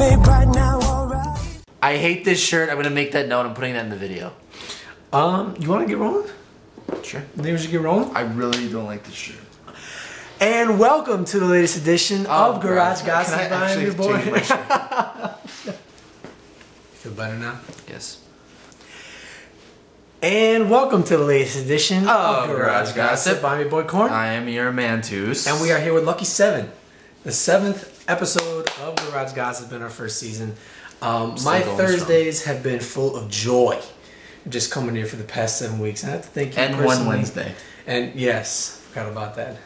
me right now, alright. I hate this shirt. I'm gonna make that note. I'm putting that in the video. You want to get rolling? Sure. Maybe we should get rolling. I really don't like this shirt. And welcome to the latest edition of Garage Gossip. Can I by actually your boy. change my shirt? Feel better now? Yes. And welcome to the latest edition of Garage Gossip. I'm your boy Corn. I am your man, Toose. And we are here with Lucky 7, the 7th episode of Garage Gossip in our first season. My Thursdays have been full of joy. Just coming here for the past 7 weeks. I have to thank you and personally. one Wednesday. And yes, forgot about that.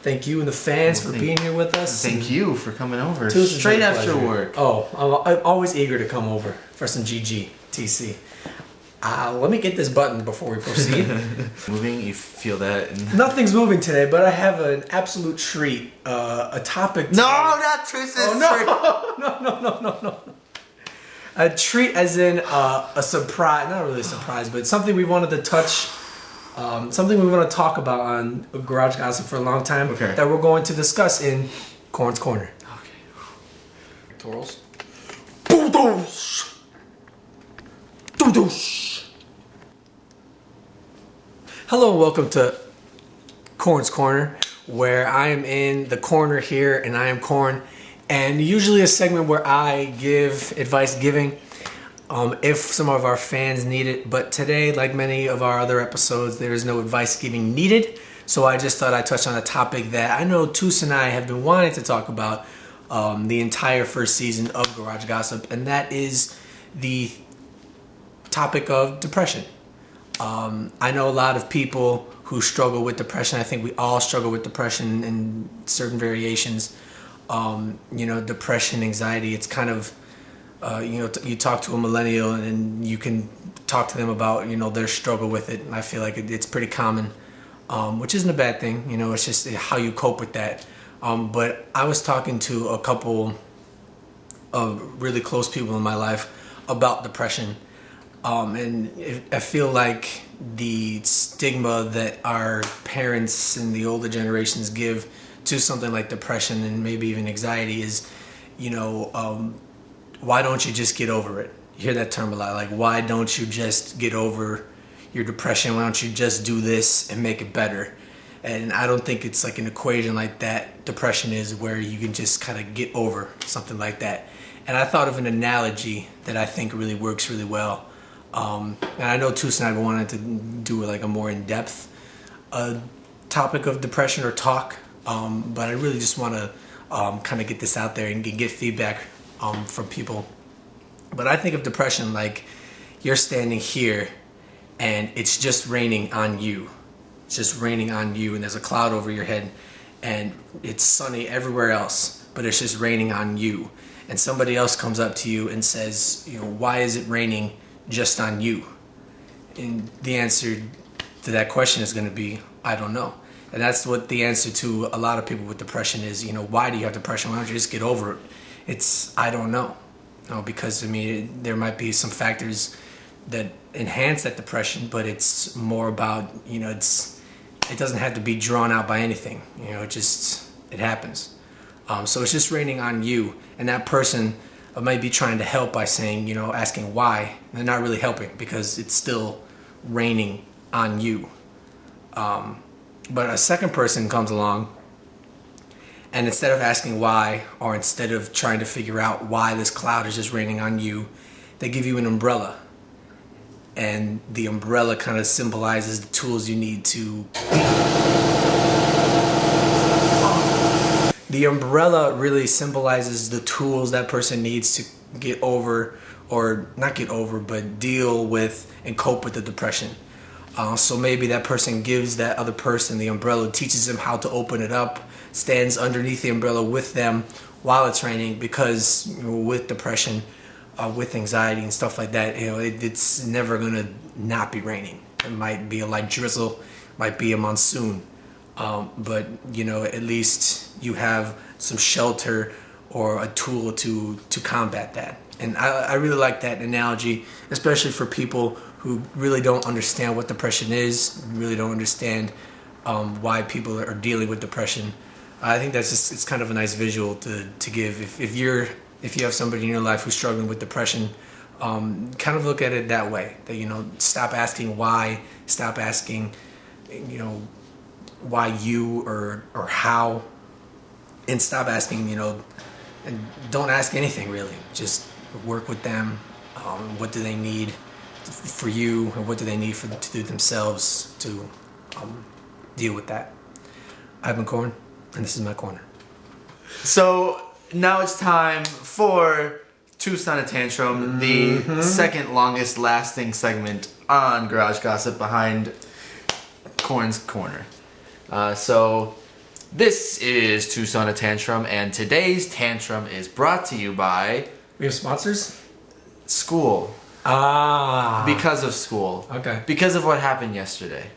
Thank you and the fans for being here with us. Thank you for coming over Toose, straight after pleasure. work. Oh, I'm always eager to come over for some GGTC. Let me get this button before we proceed. Moving, you feel that? Nothing's moving today, but I have an absolute treat. A topic. No, not Toose's Oh, no. A treat as in a surprise, not really a surprise, but something we wanted to touch, something we want to talk about on Garage Gossip for a long time that we're going to discuss in Corn's Corner. Okay. Torals. Hello and welcome to Corn's Corner, where I am in the corner here and I am Corn. And usually a segment where I give advice giving if some of our fans need it. But today, like many of our other episodes, there is no advice giving needed. So I just thought I'd touch on a topic that I know Toose and I have been wanting to talk about the entire first season of Garage Gossip. And that is the topic of depression. I know a lot of people who struggle with depression. I think we all struggle with depression in certain variations. Depression, anxiety, it's kind of, you talk to a millennial and you can talk to them about, their struggle with it. And I feel like it's pretty common, which isn't a bad thing. It's just how you cope with that. But I was talking to a couple of really close people in my life about depression. And I feel like the stigma that our parents and the older generations give to something like depression and maybe even anxiety is, why don't you just get over it? You hear that term a lot, like, why don't you just get over your depression? Why don't you just do this and make it better? And I don't think it's like an equation like that depression is, where you can just kind of get over something like that. And I thought of an analogy that I think really works really well. And I know Toose and I wanted to do like a more in-depth topic of depression or talk. But I really just want to kind of get this out there and get feedback from people. But I think of depression like you're standing here and it's just raining on you. It's just raining on you, and there's a cloud over your head and it's sunny everywhere else, but it's just raining on you. And somebody else comes up to you and says, why is it raining just on you? And the answer to that question is going to be, I don't know. And that's what the answer to a lot of people with depression is. Why do you have depression? Why don't you just get over it? It's, I don't know. Because, there might be some factors that enhance that depression, but it's more about, it doesn't have to be drawn out by anything. It happens. So it's just raining on you. And that person might be trying to help by saying, asking why. And they're not really helping because it's still raining on you. But a second person comes along, and instead of asking why, or instead of trying to figure out why this cloud is just raining on you, they give you an umbrella. And the umbrella kind of symbolizes the tools you need to... The umbrella really symbolizes the tools that person needs to get over, or not get over, but deal with and cope with the depression. So maybe that person gives that other person the umbrella, teaches them how to open it up, stands underneath the umbrella with them while it's raining, because with depression, with anxiety and stuff like that, it's never gonna not be raining. It might be a light drizzle, might be a monsoon, but at least you have some shelter or a tool to combat that. And I really like that analogy, especially for people who really don't understand what depression is, really don't understand why people are dealing with depression. I think that's just, it's kind of a nice visual to give. If you're if you have somebody in your life who's struggling with depression, kind of look at it that way. That, stop asking why, stop asking, why you or how, and stop asking, and don't ask anything really. Just work with them. What do they need for you, and what do they need to do themselves to deal with that? I've been Corn, and this is my corner. So now it's time for Toose on a Tantrum, the second longest lasting segment on Garage Gossip behind Corn's Corner. So this is Toose on a Tantrum, and today's tantrum is brought to you by We have sponsors? school. Because of school. Okay. Because of what happened yesterday.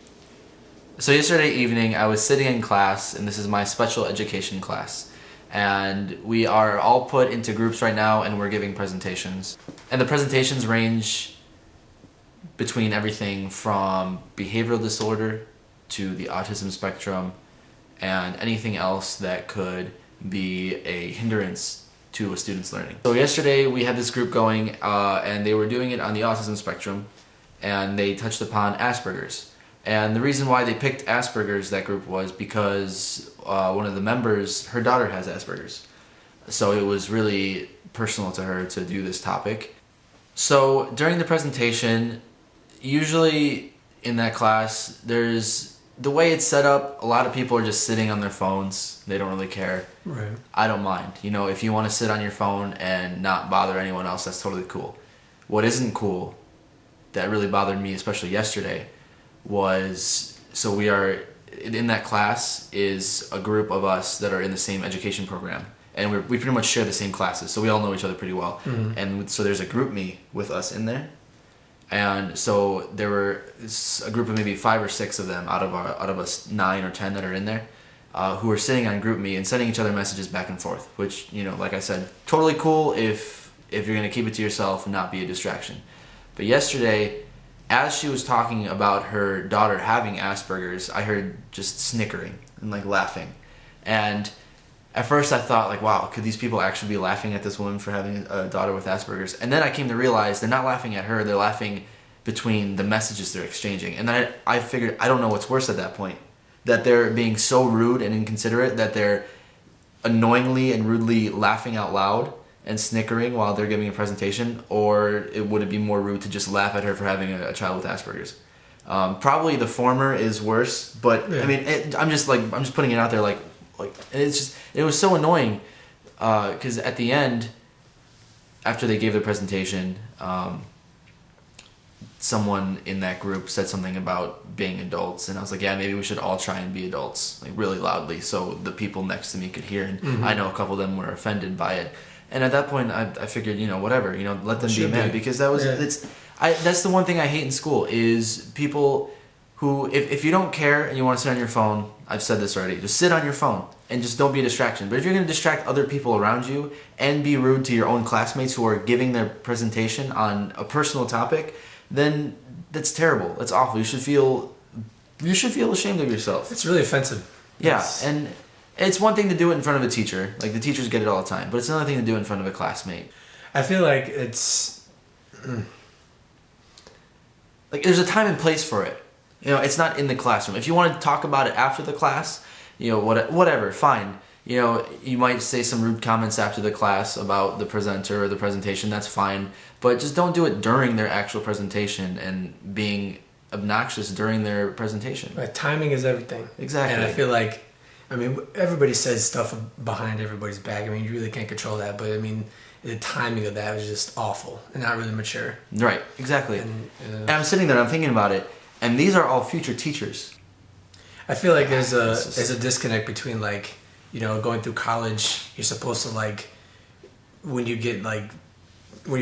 So yesterday evening, I was sitting in class, and this is my special education class. And we are all put into groups right now, and we're giving presentations. And the presentations range between everything from behavioral disorder to the autism spectrum and anything else that could be a hindrance to a student's learning. So yesterday we had this group going, and they were doing it on the autism spectrum, and they touched upon Asperger's. And the reason why they picked Asperger's, that group, was because one of the members, her daughter has Asperger's. So it was really personal to her to do this topic. So during the presentation, usually in that class, the way it's set up, a lot of people are just sitting on their phones. They don't really care. Right. I don't mind. If you want to sit on your phone and not bother anyone else, that's totally cool. What isn't cool, that really bothered me, especially yesterday, was, so we are, in that class is a group of us that are in the same education program. And we pretty much share the same classes, so we all know each other pretty well. Mm-hmm. And so there's a group me with us in there. And so there were a group of maybe 5 or 6 of them out of us 9 or 10 that are in there, who were sitting on group me and sending each other messages back and forth, which, like I said, totally cool if you're going to keep it to yourself and not be a distraction. But yesterday, as she was talking about her daughter having Asperger's, I heard just snickering and laughing. And at first I thought wow, could these people actually be laughing at this woman for having a daughter with Asperger's? And then I came to realize they're not laughing at her, they're laughing between the messages they're exchanging. And then I figured, I don't know what's worse at that point. That they're being so rude and inconsiderate that they're annoyingly and rudely laughing out loud and snickering while they're giving a presentation, or would it be more rude to just laugh at her for having a child with Asperger's? Probably the former is worse, but yeah. I mean, I'm just putting it out there, it was so annoying, because at the end, after they gave their presentation, someone in that group said something about being adults, and I was like, yeah, maybe we should all try and be adults, really loudly, so the people next to me could hear, and I know a couple of them were offended by it. And at that point, I figured, whatever, let them be mad, because that's the one thing I hate in school is people who, if you don't care and you want to sit on your phone, I've said this already, just sit on your phone and just don't be a distraction. But if you're going to distract other people around you and be rude to your own classmates who are giving their presentation on a personal topic, then that's terrible. That's awful. You should feel ashamed of yourself. It's really offensive. Yeah, and it's one thing to do it in front of a teacher. The teachers get it all the time. But it's another thing to do it in front of a classmate. I feel like it's... there's a time and place for it. It's not in the classroom. If you want to talk about it after the class, whatever, fine. You might say some rude comments after the class about the presenter or the presentation. That's fine. But just don't do it during their actual presentation and being obnoxious during their presentation. Right, timing is everything. Exactly. And I feel like, everybody says stuff behind everybody's back. You really can't control that. But, the timing of that was just awful and not really mature. Right, exactly. And I'm sitting there, I'm thinking about it, and these are all future teachers. I feel like there's a disconnect between going through college. You're supposed to when you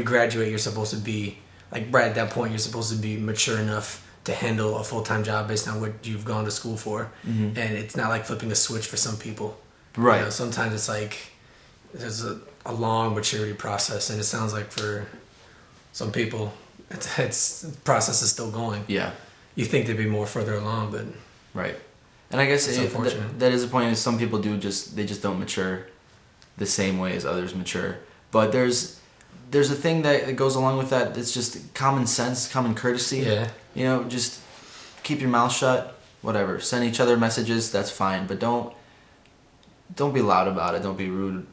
graduate, you're supposed to be right at that point. You're supposed to be mature enough to handle a full-time job based on what you've gone to school for, and it's not like flipping a switch for some people. Right. Sometimes it's there's a long maturity process, and it sounds like for some people, it's the process is still going. Yeah. You think they'd be more further along, but right. And I guess unfortunate. That is a point. Is some people they just don't mature the same way as others mature. But there's a thing that goes along with that. It's just common sense, common courtesy. Yeah. You know, just keep your mouth shut. Whatever. Send each other messages. That's fine. But don't be loud about it. Don't be rude,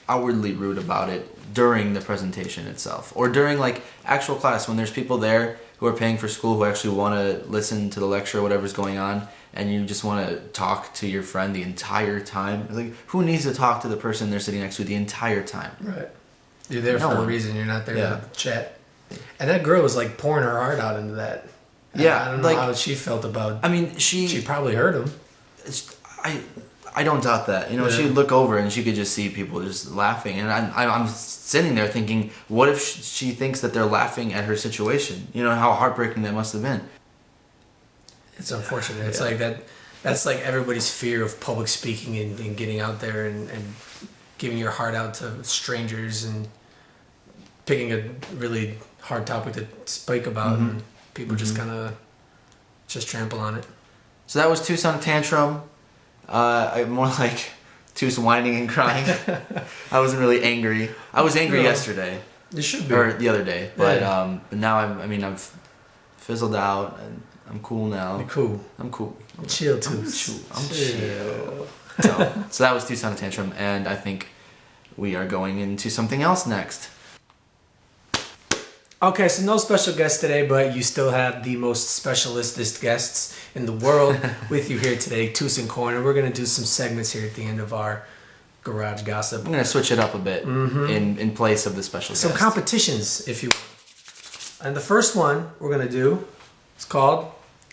outwardly rude about it during the presentation itself, or during like actual class when there's people there who are paying for school who actually want to listen to the lecture or whatever's going on, and you just want to talk to your friend the entire time. Like, who needs to talk to the person they're sitting next to the entire time? Right. You're there No for one. a reason. You're not there Yeah. to chat. And that girl was like pouring her heart out into that. Yeah, I don't know like- how she felt about. I mean, She probably heard him. I don't doubt that. You know, Yeah. she'd look over and she could just see people just laughing, and I'm sitting there thinking, what if she thinks that they're laughing at her situation? You know how heartbreaking that must have been. It's unfortunate. It's Yeah. like that. That's like everybody's fear of public speaking and getting out there and giving your heart out to strangers and picking a really hard topic to speak about, and people just kind of just trample on it. So that was Toose on a tantrum. More like Toose whining and crying. I wasn't really angry. I was angry No. yesterday You should be. or the other day, but Yeah. but now I've fizzled out and I'm cool now. You're cool. I'm cool. Chill, I'm Toose. chill. So that was Toose on a tantrum, and I think we are going into something else next. Okay, so no special guest today, but you still have the most specialistest guests in the world with you here today, Toose Corn. And we're going to do some segments here at the end of our garage gossip. I'm gonna switch it up a bit in place of the special Some guest. competitions, if you will. And the first one we're going to do is called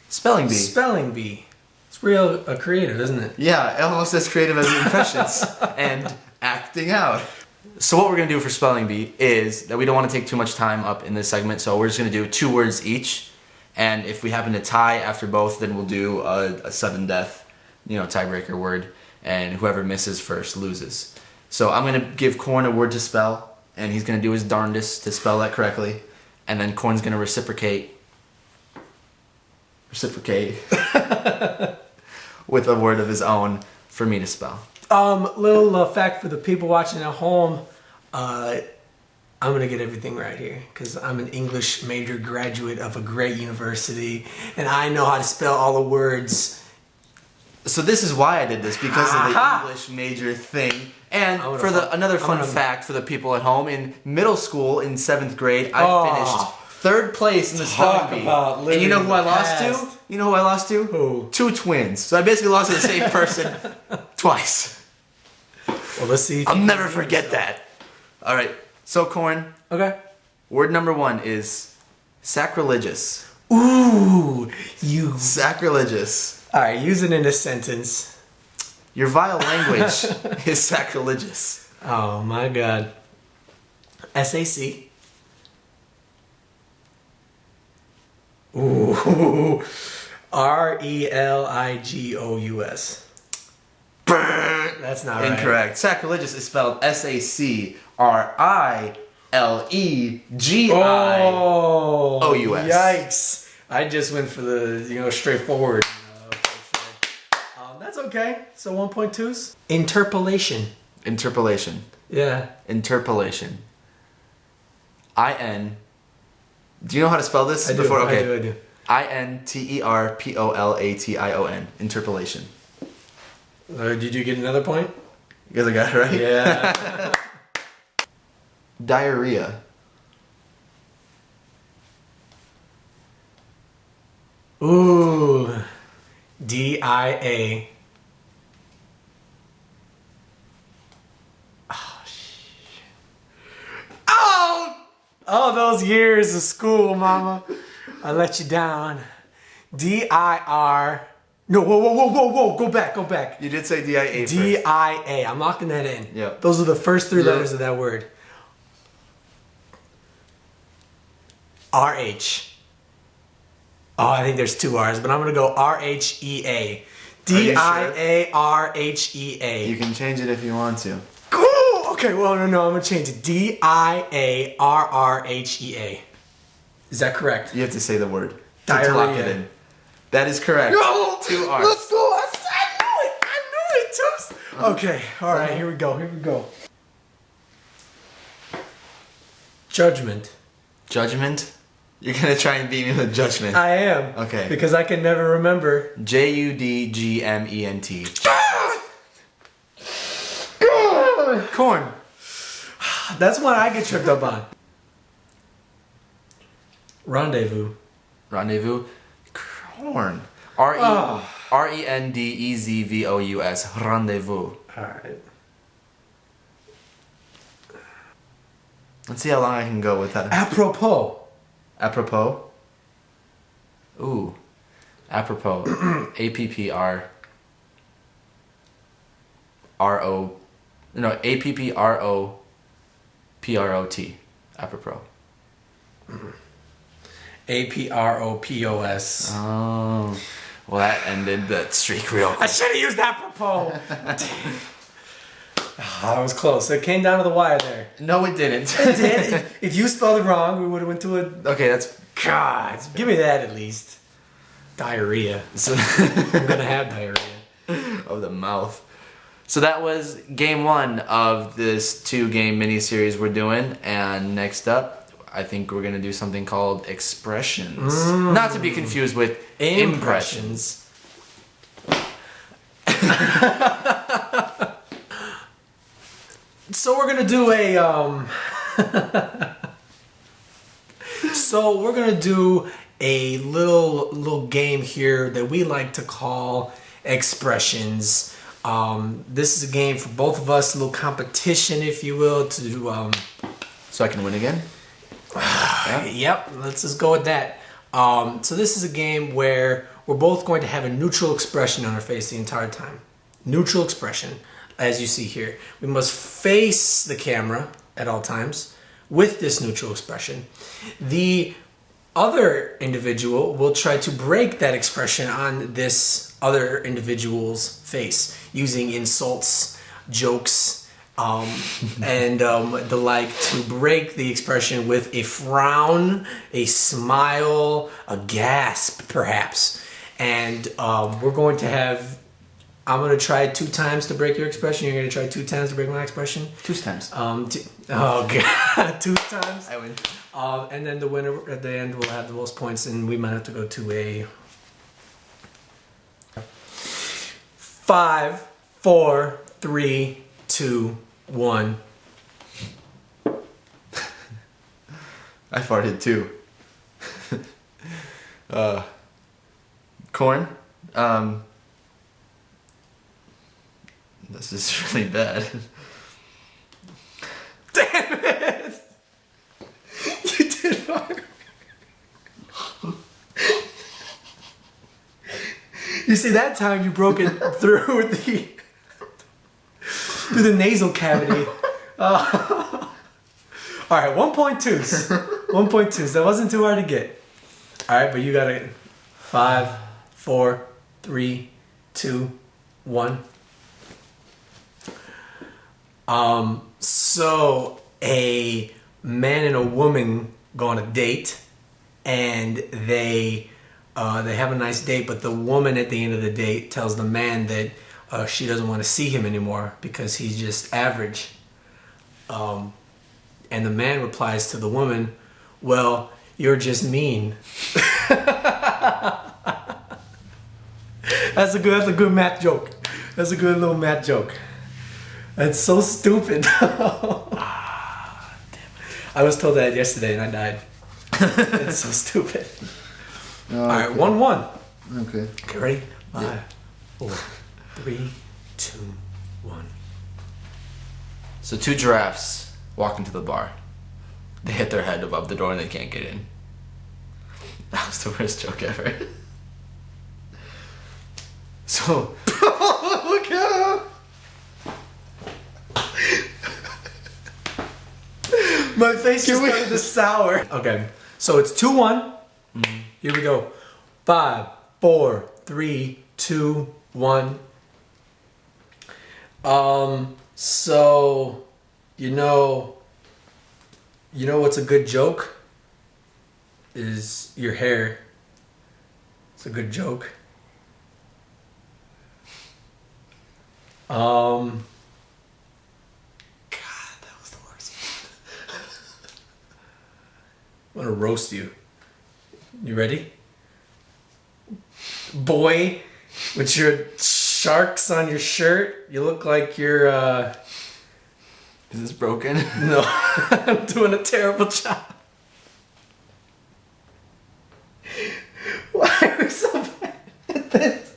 Spelling bee. Spelling Bee. It's real creative, isn't it? Yeah, almost as creative as impressions and acting out. So what we're going to do for Spelling Bee is that we don't want to take too much time up in this segment, so we're just going to do 2 words each, and if we happen to tie after both, then we'll do a sudden death, tiebreaker word, and whoever misses first loses. So I'm going to give Corn a word to spell, and he's going to do his darndest to spell that correctly, and then Corn's going to reciprocate with a word of his own for me to spell. Little fact for the people watching at home. I'm gonna get everything right here because I'm an English major graduate of a great university, and I know how to spell all the words. So this is why I did this, because of the Aha! English major thing. And I'm for gonna another I'm fun gonna- fact for the people at home, in middle school in 7th grade, I Oh. finished 3rd place in the Talk spelling bee. about And you know living who I the lost past. to? You know who I lost to? Who? 2 twins. So I basically lost to the same person twice. Well, let's see. If I'll you never can- forget that. All right. So Corn, Okay. word number 1 is sacrilegious. Ooh, you. Sacrilegious. All right, use it in a sentence. Your vile language is sacrilegious. Oh my God. SAC. Ooh. RELIGOUS. That's not right. Incorrect. Sacrilegious is spelled SACRILEGI. Oh, OUS. Yikes. I just went for the, straightforward. That's okay. So 1.2s. Interpolation. Interpolation. Yeah. Interpolation. IN. Do you know how to spell this? I do. Before? I Okay. do. INTERPOLATION. Interpolation. Did you get another point? You guys got it right? Yeah. Diarrhea. Ooh. DIA. Oh, shit. Oh, those years of school, mama. I let you down. DIR. No, whoa. Go back. You did say DIA first. DIA. I'm locking that in. Yep. Those are the first 3 Yeah. letters of that word. RH. Oh, I think there's 2 R's, but I'm going to go RHEA. DIARHEA. You can change it if you want to. Cool. Okay, well, no, I'm going to change it. DIARRHEA. Is that correct? You have to say the word. Diarrhea. To lock it in. That is correct. No! 2 R's. Let's go. I knew it, Toos. Okay, all right, here we go. Judgment. Judgment? You're gonna try and beat me with judgment. I am. Okay. Because I can never remember. Judgment. Corn. That's one I get tripped up on. Rendezvous. Rendezvous. Corn. Rendezvous. Rendezvous. Alright. Let's see how long I can go with that. Apropos. Apropos. Ooh. Apropos. A-P-P-R-O. No, A-P-P-R-O-P-R-O-T. Apropos. A-P-R-O-P-O-S. Oh. Well, that ended that streak real quick. I should have used apropos. I was close. It came down to the wire there. No, it didn't. It did. If you spelled it wrong, we would have went to a... Okay, that's... God, give me that at least. Diarrhea. So I'm gonna have diarrhea. of the mouth. So that was game 1 of this 2-game mini-series we're doing. And next up, I think we're going to do something called expressions. Not to be confused with impressions. So we're going to do a... So we're going to do a little game here that we like to call expressions. This is a game for both of us, a little competition, if you will, to... So I can win again? Yep, let's just go with that. So this is a game where we're both going to have a neutral expression on our face the entire time. Neutral expression, as you see here. We must face the camera at all times with this neutral expression. The other individual will try to break that expression on this other individual's face using insults, jokes, and the like to break the expression with a frown, a smile, a gasp, perhaps. And we're going to have... I'm going to try 2 times to break your expression. You're going to try 2 times to break my expression. 2 times. Oh, God. 2 times. I win. And then the winner at the end will have the most points, and we might have to go to a 5, 4, 3, 2, 1. I farted too. Corn. This is really bad. Damn it! You did fart. You see, that time you broke it through the nasal cavity. All right, 1.2s. 1.2s. That wasn't too hard to get. All right, but you got it. 5, 4, 3, 2, 1. So a man and a woman go on a date, and they have a nice date, but the woman at the end of the date tells the man that she doesn't want to see him anymore because he's just average. And the man replies to the woman, "Well, you're just mean." That's a good math joke. That's a good little math joke. That's so stupid. Damn it. I was told that yesterday and I died. It's so stupid. Oh, all right, 1-1. Okay. Okay, ready? 5, 4, 3, 2, 1. So 2 giraffes walk into the bar. They hit their head above the door and they can't get in. That was the worst joke ever. So, look out! My face just started to sour. Okay, so it's 2-1. Here we go. 5, 4, 3, 2, 1. So, you know what's a good joke? Is your hair. It's a good joke. God, that was the worst. gonna roast you. You ready? Boy, with your sharks on your shirt, you look like you're, Is this broken? No, I'm doing a terrible job. Why are we so bad at this?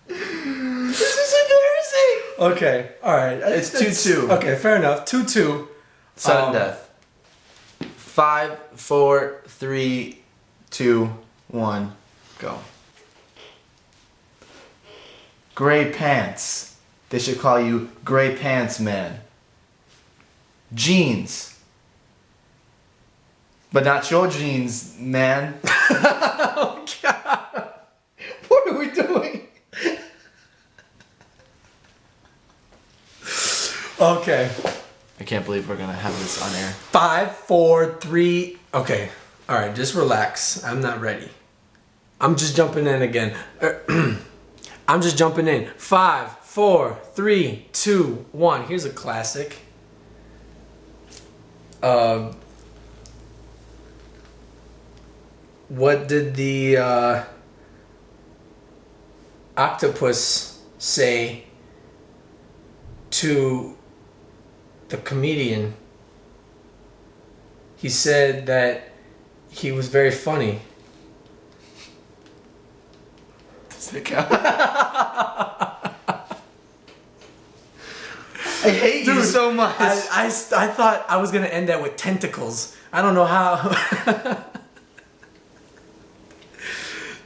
This is embarrassing. Okay, alright. It's 2-2. Okay, fair enough. 2-2. Sudden death. 5, 4, 3, 2, 1, go. Gray pants. They should call you Gray Pants Man. Jeans. But not your jeans, man. Oh God! What are we doing? Okay. I can't believe we're gonna have this on air. 5, 4, 3. Okay. All right. Just relax. I'm not ready. I'm just jumping in again. I'm just jumping in. 5, 4, 3, 2, 1. Here's a classic. What did the octopus say to the comedian? He said that he was very funny. Does it count? I hate you so much. I thought I was gonna end that with tentacles. I don't know how.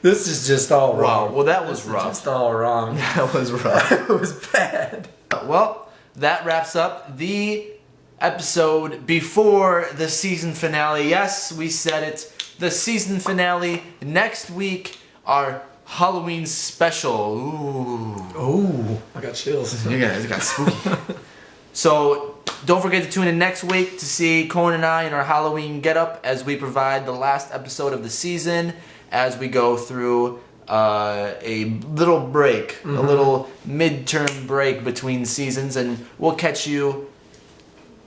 This is just all wrong. Wow, well that was This rough. is just all wrong. That was rough. It was bad. Well, that wraps up the episode before the season finale. Yes, we said it. The season finale next week. Our Halloween special. Ooh, I got chills. You guys got spooky. So don't forget to tune in next week to see Corn and I in our Halloween getup as we provide the last episode of the season as we go through a little break, a little midterm break between seasons, and we'll catch you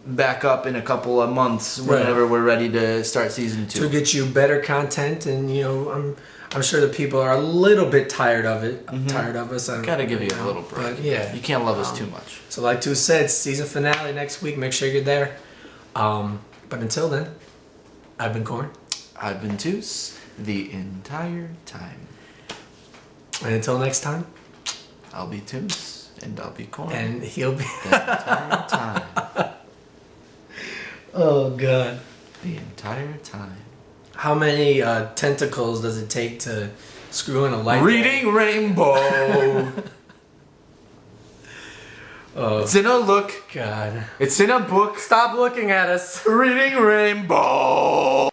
back up in a couple of months whenever we're ready to start season 2. To get you better content, and I'm sure the people are a little bit tired of it. Tired of us. Gotta give you a little break. But yeah, You can't love us too much. So like Toose said, season finale next week. Make sure you're there. But until then, I've been Corn. I've been Toose the entire time. And until next time, I'll be Toose and I'll be Corn and he'll be the entire time. Oh God. The entire time. How many tentacles does it take to screw in a light bulb? Reading Rainbow. Oh It's in a look. God. It's in a book. Stop looking at us. Reading Rainbow.